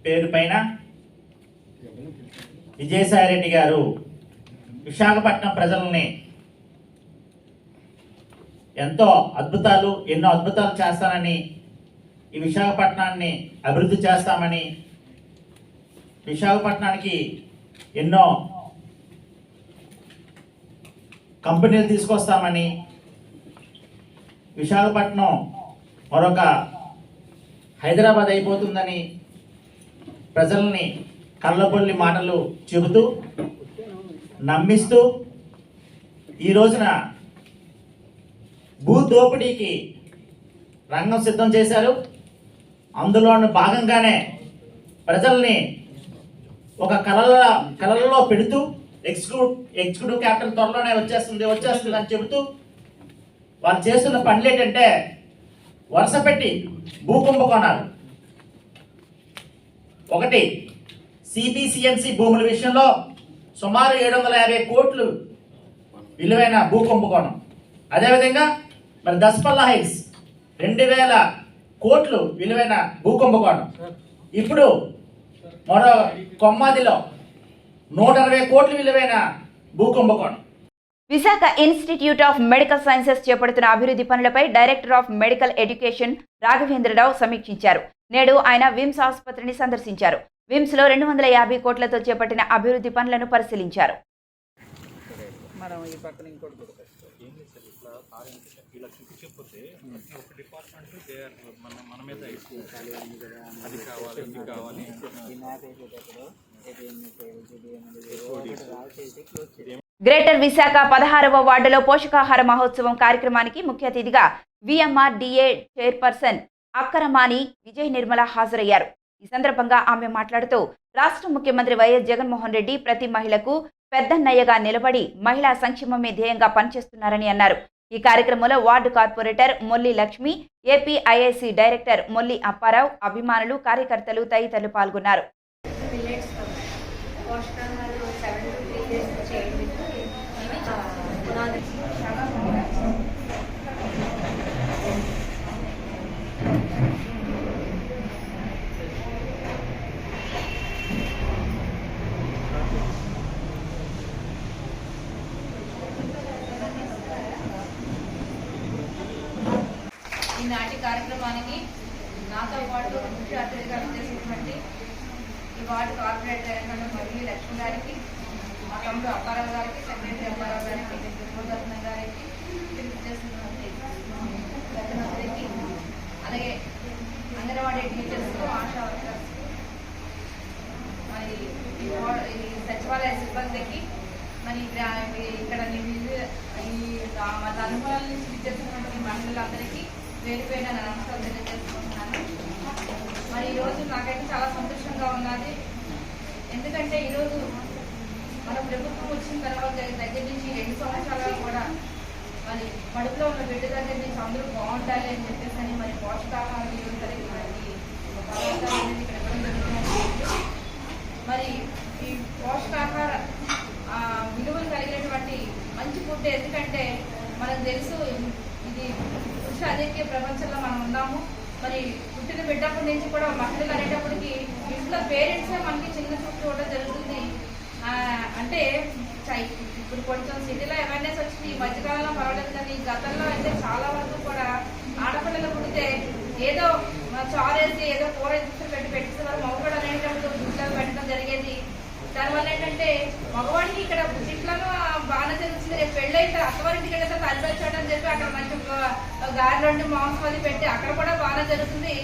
పేరు పైన విజయసాయిరెడ్డి గారు విశాఖపట్నం ప్రజల్ని ఎన్నో అద్భుతాలు చేస్తానని, ఈ విశాఖపట్నాన్ని అభివృద్ధి చేస్తామని, విశాఖపట్నానికి ఎన్నో కంపెనీలు తీసుకొస్తామని, విశాఖపట్నం మరొక హైదరాబాద్ అయిపోతుందని ప్రజల్ని కళ్ళబొల్లి మాటలు చెబుతూ నమ్మిస్తూ ఈ రోజున భూ దోపిడీకి రంగం సిద్ధం చేశారు. అందులో భాగంగానే ప్రజల్ని ఒక కలలలో పెడుతూ ఎగ్జిక్యూటివ్ క్యాపిటల్ త్వరలోనే వచ్చేస్తుంది అని చెబుతూ వాళ్ళు చేస్తున్న పనులు ఏంటంటే వరుస పెట్టి భూ కుంభకోణాలు. ఒకటి, సిబిసిఎన్సి భూముల విషయంలో సుమారు 750 కోట్లు విలువైన భూ కుంభకోణం. అదేవిధంగా మరి దశపల్లా హైల్స్ 2000 కోట్లు విలువైన భూ కుంభకోణం. ఇప్పుడు మరో కొమ్మాదిలో 120 కోట్లు విలువైన భూ కుంభకోణం. Visakha institute of medical sciences చేపడుతున్న అభివృద్ధి పనులపై director of medical education Raghavendra Rao సమీక్షించారు. నేడు ఆయన విమ్స్ ఆసుపత్రిని సందర్శించారు. విమ్స్ లో 250 కోట్లతో చేపట్టిన అభివృద్ధి పనులను పరిశీలించారు. గ్రేటర్ విశాఖ 16వ వార్డులో పోషకాహార మహోత్సవం కార్యక్రమానికి ముఖ్య అతిథిగా విఎంఆర్డీఏ చైర్పర్సన్ అక్కరమాని విజయ నిర్మల హాజరయ్యారు. ఈ సందర్భంగా ఆమె మాట్లాడుతూ రాష్ట్ర ముఖ్యమంత్రి వైఎస్ జగన్మోహన్ రెడ్డి ప్రతి మహిళకు పెద్దన్నయ్యగా నిలబడి మహిళా సంక్షేమమే ధ్యేయంగా పనిచేస్తున్నారని అన్నారు. ఈ కార్యక్రమంలో ward corporator Molli Lakshmi, APIIC director Molli Apparao, అభిమానులు, కార్యకర్తలు తదితరులు పాల్గొన్నారు. ఈనాటి కార్యక్రమానికి నాతో పాటు ముఖ్య అతిథిగా విచ్చేసినటువంటి ఈ వార్డు కార్పొరేటర్ అయినటువంటి మొల్లి లక్ష్మి గారికి, మా తమ్ముడు అప్పారావు గారికి, సెక్రటరీ అప్పారావు గారికి, రత్న గారికి, విచ్చేసినటువంటి రత్నకి, అలాగే అంగన్వాడీ టీచర్స్, ఆశా వర్కర్స్, మరి ఈ సచివాలయ సిబ్బందికి, మరి ఇక్కడ మా తనుమూలాల నుంచి విచ్చేసినటువంటి మహిళలందరికీ పేరు పేరున నమస్కారం తెలియజేసుకుంటున్నాను. మరి ఈరోజు నాకైతే చాలా సంతోషంగా ఉన్నది. ఎందుకంటే ఈరోజు మన ప్రభుత్వం వచ్చిన తర్వాత దగ్గర నుంచి 2 సంవత్సరాలు కూడా మరి కడుపులో ఉన్న బిడ్డ దగ్గర నుంచి అందరూ బాగుండాలి అని చెప్పేసి అని మరి పోషకాహార విలువలు కలిగి మనకి పదార్థాలు అనేది ఇక్కడ ఇవ్వడం జరుగుతుంది. మరి ఈ పోషకాహార విలువలు కలిగినటువంటి మంచి ఫుడ్, ఎందుకంటే మనకు తెలుసు ఇది పురుష అధిక్య ప్రపంచంలో మనం ఉన్నాము. మరి పుట్టిన బిడ్డప్పటి నుంచి కూడా మహిళలు అనేటప్పటికి ఇంట్లో పేరెంట్సే మనకి చిన్న చూపు చూడడం జరుగుతుంది. అంటే ఇప్పుడు కొంచెం సిటీలో అవేర్నెస్ వచ్చింది, ఈ మధ్యకాలంలో పర్వాలేదు, కానీ గతంలో అయితే చాలా వరకు కూడా ఆడపిల్లలు పుడితే ఏదో చారేసి ఏదో కూర పెట్టి పెట్టేసేవారు. మగవాడు అనేటప్పుడు గుడ్లు పెట్టడం జరిగేది. దానివల్ల ఏంటంటే మగవాడికి ఇక్కడ పుట్టింట్లోనూ బాగానే జరుగుతుంది, రేపు పెళ్ళైతే అత్తవారింటికి వెళ్ళితే తల్లి వచ్చాడు అని చెప్పి అక్కడ మంచి గారెలు మాంసం అది పెట్టి అక్కడ కూడా బాగానే జరుగుతుంది.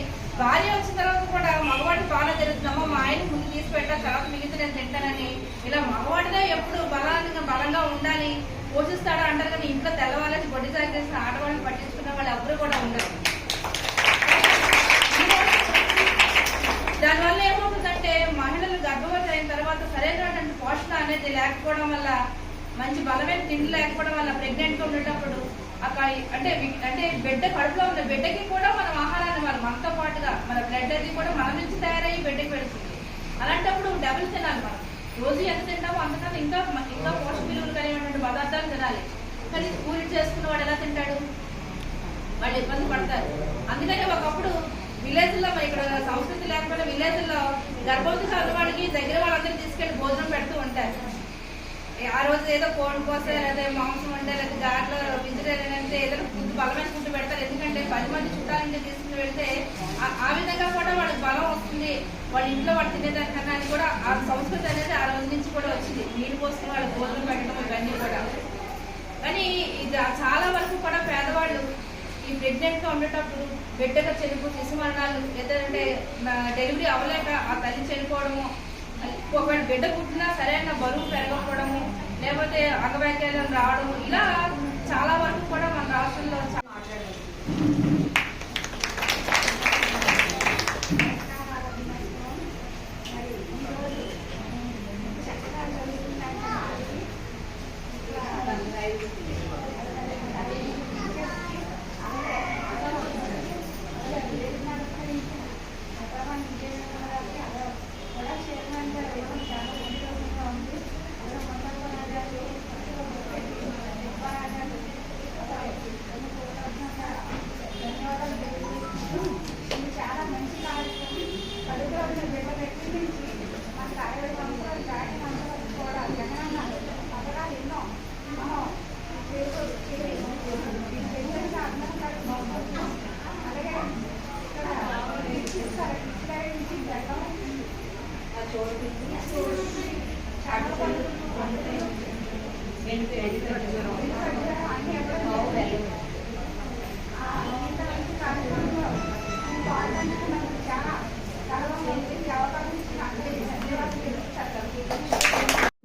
భార్య వచ్చిన తర్వాత కూడా మగవాడికి బాగానే జరుగుతుందమ్మా, మా ఆయన ముందు తీసి పెట్టాలి, తర్వాత మిగిలితే నేను తింటానని ఇలా మగవాడిదే ఎప్పుడు బలంగా ఉండాలి పోషిస్తాడా అంటారు. కానీ ఇంట్లో తెల్లవాళ్ళకి బొడ్డి సాగు చేసిన ఆడవాళ్ళని పట్టించుకున్న వాళ్ళు ఎవరు కూడా ఉండరు. దానివల్ల ఏమవుతుందంటే మహిళలు గర్భవతి అయిన తర్వాత సరైనటువంటి పోషణ అనేది లేకపోవడం వల్ల, మంచి బలమైన తిండి లేకపోవడం వల్ల ప్రెగ్నెంట్ గా ఉండేటప్పుడు అంటే బిడ్డ కడుపులో ఉన్న బిడ్డకి కూడా మనం ఆహారాన్ని మనతో పాటుగా మన బ్లడ్ అది కూడా మన నుంచి తయారయ్యి బిడ్డకి పెడుతుంది. అలాంటప్పుడు డబుల్ తినాలి. మనం రోజు ఎంత తింటామో అంతకన్నా ఇంకా పోషక విలువలు కలిగినటువంటి పదార్థాలు తినాలి. కానీ కూలి చేసుకున్న వాడు ఎలా తింటాడు, వాళ్ళు ఇబ్బంది పడతారు. అందుకని ఒకప్పుడు విలేజ్లో ఇక్కడ సంస్కృతి లేకపోతే విలేజ్లో గర్భవతి ఉన్నవాడికి దగ్గర వాళ్ళందరూ తీసుకెళ్లి భోజనం పెడుతూ ఉంటారు. ఆ రోజు ఏదో కోడి కోసే లేదా మాంసం వండే లేదా గారెలో వెజిటేరియన్ అంటే ఏదైనా ఫుడ్ బలమైన ఫుడ్ పెడతారు. ఎందుకంటే 10 మంది చుట్టాలంటే తీసుకుని వెళ్తే ఆ విధంగా కూడా వాళ్ళకి బలం వస్తుంది, వాళ్ళ ఇంట్లో వాళ్ళు తినేదానికన్నా అని కూడా ఆ సంస్కృతి అనేది ఆ రోజు నుంచి కూడా వచ్చింది. నీళ్ళు పోసుకుని వాళ్ళకి భోజనం పెట్టడం ఇవన్నీ కూడా. కానీ ఇది చాలా వరకు కూడా పేదవాళ్ళు ఈ ప్రెగ్నెంట్ గా ఉండేటప్పుడు బిడ్డగా చనిపో శిశు మరణాలు, లేదంటే డెలివరీ అవ్వలేక ఆ తల్లి చనిపోవడము, ఒకవేళ బిడ్డ పుట్టినా సరైన బరువు పెరగకపోవడము, లేకపోతే అంగవైకల్యం రావడము, ఇలా చాలా వరకు కూడా మన రాష్ట్రంలో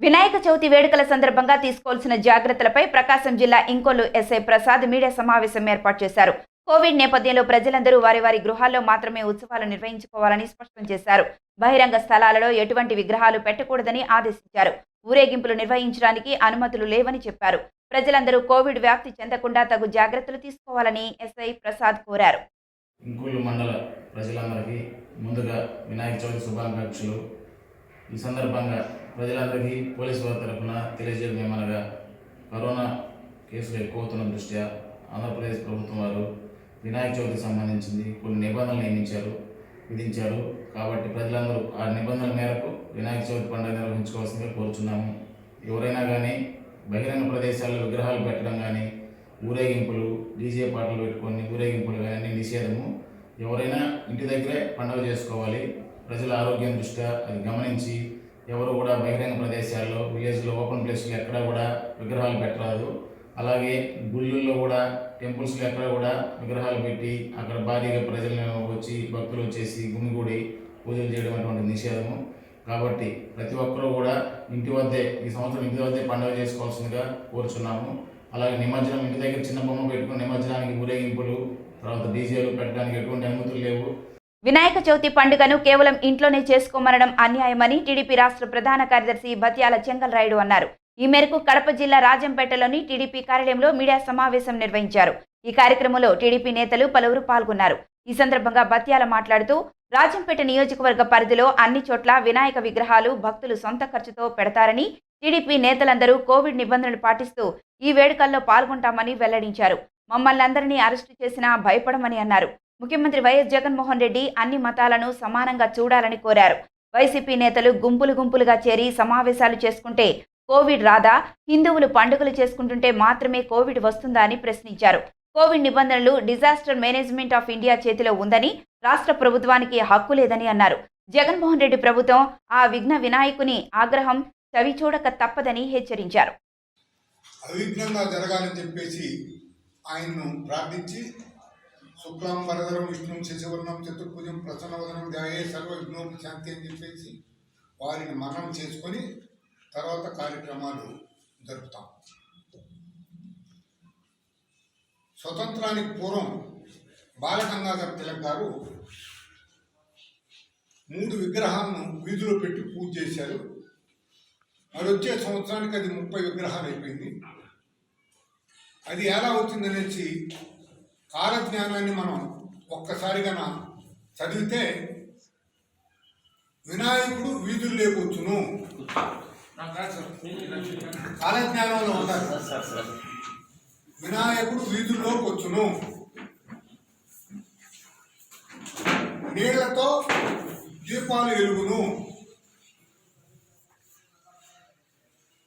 వినాయక చవితి వేడుకల సందర్భంగా తీసుకోవాల్సిన జాగ్రత్తలపై ప్రకాశం జిల్లా ఇంకొల్లు ఎస్ఐ ప్రసాద్ మీడియా సమావేశం ఏర్పాటు చేశారు. కోవిడ్ నేపథ్యంలో ప్రజలందరూ వారి వారి గృహాల్లో మాత్రమే ఉత్సవాలు నిర్వహించుకోవాలని స్పష్టం చేశారు. బహిరంగ స్థలాలలో ఎటువంటి విగ్రహాలు పెట్టకూడదని ఆదేశించారు. ఊరేగింపులు నిర్వహించడానికి అనుమతులు లేవని చెప్పారు. ప్రజలందరూ కోవిడ్ వ్యాప్తి చెందకుండా తగు జాగ్రత్తలు తీసుకోవాలని ఎస్ఐ ప్రసాద్ కోరారు. ఇంకొల్లు మండల ప్రజలందరికీ ముందుగా వినాయక చవితి శుభాకాంక్షలు. ఈ సందర్భంగా ప్రజలందరికీ పోలీసు వారి తరఫున తెలియజేయడం ఏమనగా, కరోనా కేసులు ఎక్కువ అవుతున్న దృష్ట్యా ఆంధ్రప్రదేశ్ ప్రభుత్వం వారు వినాయక చవితికి సంబంధించింది కొన్ని నిబంధనలు విధించారు. కాబట్టి ప్రజలందరూ ఆ నిబంధనల మేరకు వినాయక చవితి పండుగ నిర్వహించుకోవాల్సిందిగా కోరుచున్నాము. ఎవరైనా కానీ బహిరంగ ప్రదేశాల్లో విగ్రహాలు పెట్టడం కానీ, ఊరేగింపులు డీజే పాటలు పెట్టుకొని ఊరేగింపులు కానీ నిషేధము. ఎవరైనా ఇంటి దగ్గరే పండుగ చేసుకోవాలి. ప్రజల ఆరోగ్యం దృష్ట్యా అది గమనించి ఎవరు కూడా బహిరంగ ప్రదేశాల్లో విలేజ్లో ఓపెన్ ప్లేస్లో ఎక్కడా కూడా విగ్రహాలు పెట్టరాదు. అలాగే గుళ్ళల్లో కూడా టెంపుల్స్లో ఎక్కడ కూడా విగ్రహాలు పెట్టి అక్కడ భారీగా ప్రజలను వచ్చి భక్తులు వచ్చేసి గుమిగూడి పూజలు చేయడం అటువంటి నిషేధము. కాబట్టి ప్రతి ఒక్కరూ కూడా ఇంటి వద్దే ఈ సంవత్సరం ఇంటి వద్దే పండుగ చేసుకోవాల్సిందిగా కోరుచున్నాము. అలాగే నిమజ్జనం ఇంటి దగ్గర చిన్న బొమ్మ పెట్టుకుని నిమజ్జనానికి ఊరేగింపులు తర్వాత డీజేలు పెట్టడానికి ఎటువంటి అనుమతులు లేవు. వినాయక చవితి పండుగను కేవలం ఇంట్లోనే చేసుకోమనడం అన్యాయమని టీడీపీ రాష్ట్ర ప్రధాన కార్యదర్శి బత్యాల చెంగల్రాయుడు అన్నారు. ఈ మేరకు కడప జిల్లా రాజంపేటలోని టీడీపీ కార్యాలయంలో మీడియా సమావేశం నిర్వహించారు. ఈ కార్యక్రమంలో టీడీపీ నేతలు పలువురు పాల్గొన్నారు. ఈ సందర్భంగా బత్యాల మాట్లాడుతూ, రాజంపేట నియోజకవర్గ పరిధిలో అన్ని చోట్ల వినాయక విగ్రహాలు భక్తులు సొంత ఖర్చుతో పెడతారని, టీడీపీ నేతలందరూ కోవిడ్ నిబంధనలు పాటిస్తూ ఈ వేడుకల్లో పాల్గొంటామని వెల్లడించారు. మమ్మల్ని అందరినీ అరెస్టు చేసినా భయపడమని అన్నారు. ముఖ్యమంత్రి వైఎస్ జగన్మోహన్ రెడ్డి అన్ని మతాలను సమానంగా చూడాలని కోరారు. వైసీపీ నేతలు గుంపులుగా చేరి సమావేశాలు చేసుకుంటే కోవిడ్ రాదా? హిందువులు పండుగలు చేసుకుంటుంటే మాత్రమే కోవిడ్ వస్తుందా అని ప్రశ్నించారు. కోవిడ్ నిబంధనలు డిజాస్టర్ మేనేజ్మెంట్ ఆఫ్ ఇండియా చేతిలో ఉందని, రాష్ట్ర ప్రభుత్వానికి హక్కు లేదని అన్నారు. జగన్మోహన్ రెడ్డి ప్రభుత్వం ఆ విఘ్న వినాయకుని ఆగ్రహం చవిచూడక తప్పదని హెచ్చరించారు. అవిఘ్నంగా జరగాలని చెప్పేసి ఆయన్ను ప్రార్థించి శుక్లాం వరదరం విష్ణుం శశివర్ణం చతుర్భుజం ప్రసన్నవదనం ధ్యాయే సర్వ విఘ్నోపశాంతి అని చెప్పేసి వారిని మననం చేసుకొని తర్వాత కార్యక్రమాలు జరుపుతాం. స్వతంత్రానికి పూర్వం బాలగంగాధర తిలక్ గారు 3 విగ్రహాలను వీధిలో పెట్టి పూజ చేశారు. మరి వచ్చే సంవత్సరానికి అది 30 విగ్రహాలు అయిపోయింది. అది ఎలా వచ్చిందనేసి కాలజ్ఞానాన్ని మనం ఒక్కసారిగా చదివితే వినాయకుడు వీధులు లేకొచ్చును కాలజ్ఞానంలో ఉంటారు. వినాయకుడు వీధుల్లోకి వచ్చును, నీళ్లతో దీపాలు వెలుగును,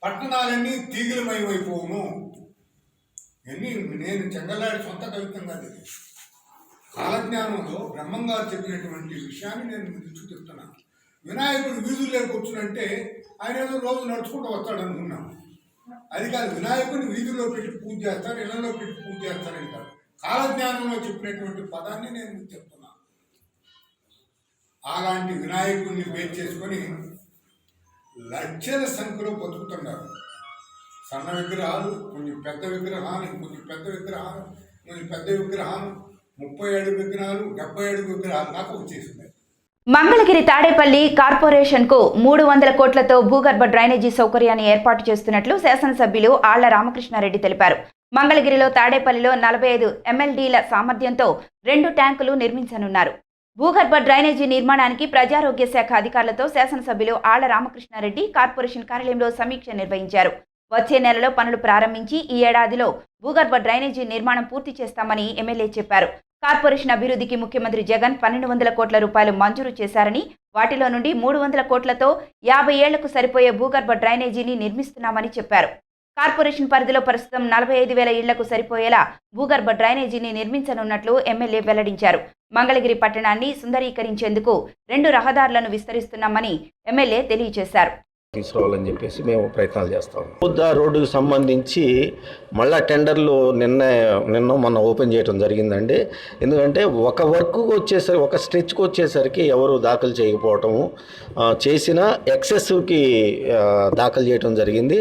పట్టణాలన్నీ తీగిలమయమైపోవును. ఇవన్నీ నేను చెంగలాడి సొంత కవిత్వం కాదు. ఇది కాలజ్ఞానంలో బ్రహ్మంగారు చెప్పినటువంటి విషయాన్ని నేను దృష్టి చెప్తున్నాను. వినాయకుడు వీధుల్లోకి వచ్చునంటే ఆయన ఏదో రోజు నడుచుకుంటూ వస్తాడు అనుకున్నాను. అది కాదు, వినాయకుడిని వీధుల్లో పెట్టి పూజ చేస్తారు, ఇళ్లలో పెట్టి పూజ చేస్తారని కాదు. కాలజ్ఞానంలో చెప్పినటువంటి పదాన్ని నేను చెప్తున్నాను. అలాంటి వినాయకుడిని బేస్ చేసుకొని లక్షల సంఖ్యలో బతుకుతున్నారు. సన్న విగ్రహాలు, కొన్ని పెద్ద విగ్రహాలు, ఇంకొన్ని పెద్ద విగ్రహాలు, కొన్ని పెద్ద విగ్రహాలు, 30 అడుగు విగ్రహాలు, 70 అడుగు విగ్రహాలు దాకా వచ్చేసింది. మంగళగిరి తాడేపల్లి కార్పొరేషన్కు 300 కోట్లతో భూగర్భ డ్రైనేజీ సౌకర్యాన్ని ఏర్పాటు చేస్తున్నట్లు శాసనసభ్యులు ఆళ్ల రామకృష్ణారెడ్డి తెలిపారు. మంగళగిరిలో తాడేపల్లిలో 45 MLDల సామర్థ్యంతో 2 ట్యాంకులు నిర్మించనున్నారు. భూగర్భ డ్రైనేజీ నిర్మాణానికి ప్రజారోగ్య శాఖ అధికారులతో శాసనసభ్యులు ఆళ్ల రామకృష్ణారెడ్డి కార్పొరేషన్ కార్యాలయంలో సమీక్ష నిర్వహించారు. వచ్చే నెలలో పనులు ప్రారంభించి ఈ ఏడాదిలో భూగర్భ డ్రైనేజీ నిర్మాణం పూర్తి చేస్తామని ఎమ్మెల్యే చెప్పారు. కార్పొరేషన్ అభివృద్ధికి ముఖ్యమంత్రి జగన్ 1200 కోట్ల రూపాయలు మంజూరు చేశారని, వాటిలో నుండి 300 కోట్లతో 50 ఏళ్లకు సరిపోయే భూగర్భ డ్రైనేజీని నిర్మిస్తున్నామని చెప్పారు. కార్పొరేషన్ పరిధిలో ప్రస్తుతం 45,000 ఇళ్లకు సరిపోయేలా భూగర్భ డ్రైనేజీని నిర్మించనున్నట్లు ఎమ్మెల్యే వెల్లడించారు. మంగళగిరి పట్టణాన్ని సుందరీకరించేందుకు 2 రహదారులను విస్తరిస్తున్నామని ఎమ్మెల్యే తెలియజేశారు. తీసుకురావాలని చెప్పేసి మేము ప్రయత్నాలు చేస్తాం. బుద్ధ రోడ్డుకు సంబంధించి మళ్ళా టెండర్లు నిన్న మొన్న ఓపెన్ చేయడం జరిగిందండి. ఎందుకంటే ఒక వర్క్కు వచ్చేసరికి, ఒక స్ట్రెచ్కి వచ్చేసరికి ఎవరు దాఖలు చేయకపోవటము, చేసిన ఎక్సెస్కి దాఖలు చేయడం జరిగింది.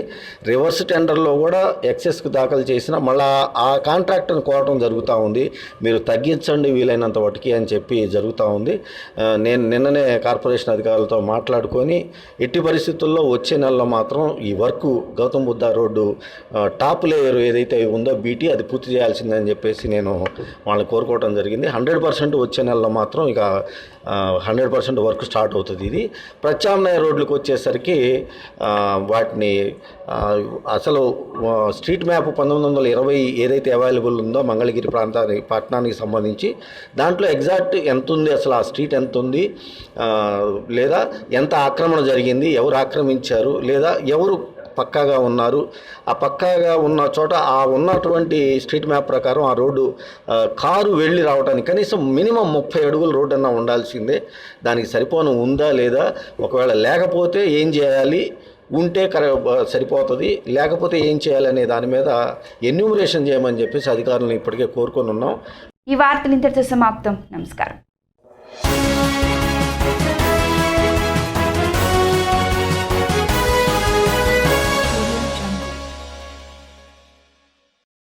రివర్స్ టెండర్లో కూడా ఎక్సెస్కి దాఖలు చేసిన మళ్ళా ఆ కాంట్రాక్టర్ని కోరటం జరుగుతూ ఉంది. మీరు తగ్గించండి వీలైనంత వాటికి అని చెప్పి జరుగుతూ ఉంది. నేను నిన్ననే కార్పొరేషన్ అధికారులతో మాట్లాడుకొని ఎట్టి పరిస్థితుల్లో వచ్చే నెలలో మాత్రం ఈ work Gautam Buddha road top layer ఏదైతే ఉందో బీటీ అది పూర్తి చేయాల్సిందని చెప్పేసి నేను వాళ్ళని కోరుకోవడం జరిగింది. 100% వచ్చే నెలలో మాత్రం ఇక 100% వర్క్ స్టార్ట్ అవుతుంది. ఇది ప్రత్యామ్నాయ రోడ్లకు వచ్చేసరికి వాటిని అసలు స్ట్రీట్ మ్యాప్ 1920 ఏదైతే అవైలబుల్ ఉందో మంగళగిరి పట్టణానికి సంబంధించి దాంట్లో ఎగ్జాక్ట్ ఎంత ఉంది, అసలు ఆ స్ట్రీట్ ఎంత ఉంది, లేదా ఎంత ఆక్రమణ జరిగింది, ఎవరు ఆక్రమించారు, లేదా ఎవరు పక్కాగా ఉన్నారు, ఆ పక్కాగా ఉన్న చోట ఆ ఉన్నటువంటి స్ట్రీట్ మ్యాప్ ప్రకారం ఆ రోడ్డు కారు వెళ్ళి రావడానికి కనీసం మినిమం 30 అడుగుల రోడ్డు అన్నా ఉండాల్సిందే. దానికి సరిపోను ఉందా లేదా, ఒకవేళ లేకపోతే ఏం చేయాలి, ఉంటే సరిపోతుంది, లేకపోతే ఏం చేయాలనే దాని మీద ఎన్యూమరేషన్ చేయమని చెప్పేసి అధికారులను ఇప్పటికే కోరుకొని ఉన్నాం. ఈ వార్తలు ఇంతటితో సమాప్తం. నమస్కారం.